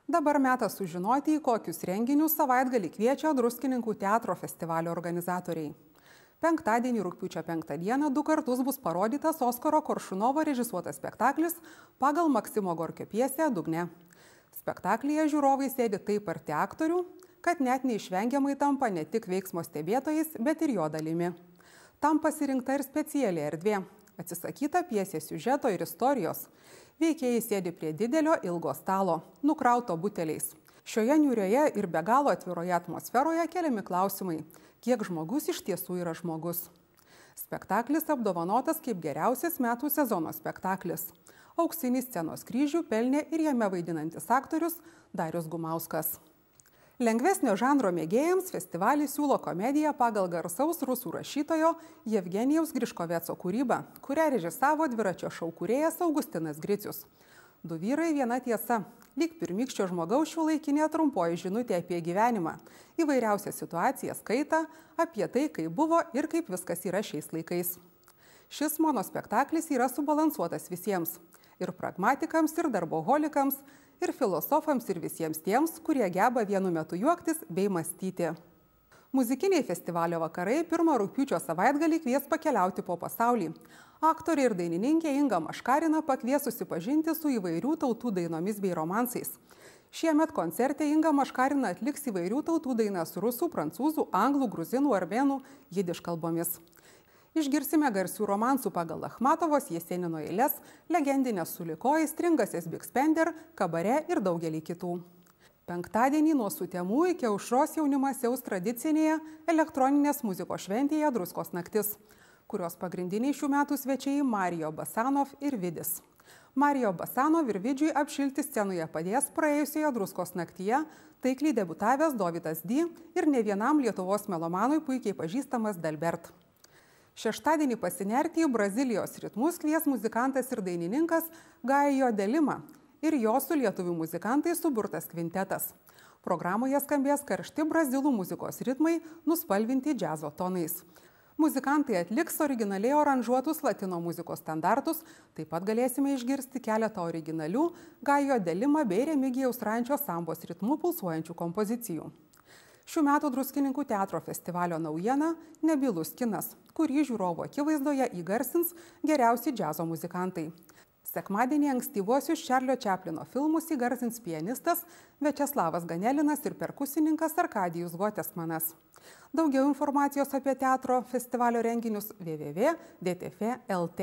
Dabar metas sužinoti, į kokius renginius savaitgalį kviečia Druskininkų teatro festivalio organizatoriai. Penktadienį, rugpjūčio 5 dieną, 2 kartus bus parodytas Oskaro Koršunovo režisuotas spektaklis pagal Maksimo Gorkio pjesę Dugne. Spektaklyje žiūrovai sėdi taip arti aktorių, kad net neišvengiamai tampa ne tik veiksmo stebėtojais, bet ir jo dalimi. Tam pasirinkta ir speciali erdvė. Atsisakyta pjesės siužeto ir istorijos. Veikėjai sėdi prie didelio ilgo stalo, nukrauto buteliais. Šioje niūrioje ir be galo atviroje atmosferoje keliami klausimai, kiek žmogus iš tiesų yra žmogus. Spektaklis apdovanotas kaip geriausias metų sezono spektaklis. Auksinį scenos kryžių pelnė ir jame vaidinantis aktorius Darius Gumauskas. Lengvesnio žanro mėgėjams festivalis siūlo komediją pagal garsaus rusų rašytojo Jevgenijaus Griškoveco kūrybą, kurią režisavo dviračio šou kūrėjas Augustinas Gricius. Du vyrai, viena tiesa. Lyg pirmykščio žmogaus šiuolaikinė trumpoji žinutė apie gyvenimą, įvairiausias situacijas, kaitą, apie tai, kaip buvo ir kaip viskas yra šiais laikais. Šis monospektaklis yra subalansuotas visiems – ir pragmatikams, ir darboholikams, ir filosofams, ir visiems tiems, kurie geba vienu metu juoktis bei mąstyti. Muzikiniai festivalio vakarai 1 rugpjūčio savaitgalį kvies pakeliauti po pasaulį. Aktorė ir dainininkė Inga Maškarina pakvies susipažinti su įvairių tautų dainomis bei romansais. Šiemet koncerte Inga Maškarina atliks įvairių tautų dainas rusų, prancūzų, anglų, gruzinų, armėnų, jidiš kalbomis. Išgirsime garsių romansų pagal Achmatovos, Jesenino eiles, legendinės Sulikoj, Stringasias Big Spender, Kabare ir daugelį kitų. Penktadienį nuo sutemų iki aušros jaunimas jaus tradicinėje elektroninės muzikos šventėje Druskos naktis, kurios pagrindiniai šių metų svečiai Marijo Basanov ir Vidis. Marijo Basanov ir Vidžiui apšilti scenoje padės praėjusioje Druskos naktyje taikliai debiutavęs Dovydas D. ir ne vienam Lietuvos melomanui puikiai pažįstamas Dalbert. Šeštadienį pasinerti į Brazilijos ritmus kvies muzikantas ir dainininkas Gaijo Delima ir jo su lietuvių muzikantais suburtas kvintetas. Programoje skambės karšti brazilų muzikos ritmai, nuspalvinti džiazo tonais. Muzikantai atliks originaliai aranžuotus latino muzikos standartus, taip pat galėsime išgirsti keletą originalių Gaijo Delima bei Remigijaus Rančio sambos ritmų pulsuojančių kompozicijų. Šių metų Druskininkų teatro festivalio naujiena – nebylus kinas, kurį žiūrovų akivaizdoje įgarsins geriausi džiazo muzikantai. Sekmadienį ankstyvuosius Čarlio Čaplino filmus įgarsins pianistas Večeslavas Ganelinas ir perkusininkas Arkadijus Gotesmanas. Daugiau informacijos apie teatro festivalio renginius www.dtf.lt.